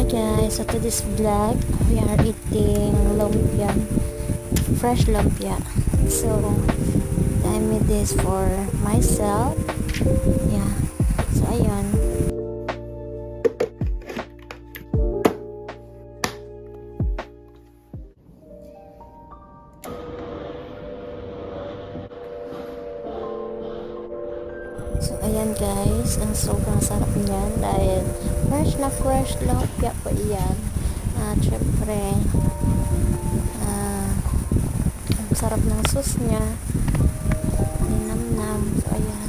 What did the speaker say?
Hi guys, so to this vlog, we are eating lumpia, fresh lumpia. So, I made this for myself. Yeah, so ayun. So ayan guys, ang sobrang sarap niyan dahil fresh lumpia po iyan. At syempre, ang sarap ng sauce niya. Ninamnam. So ayan.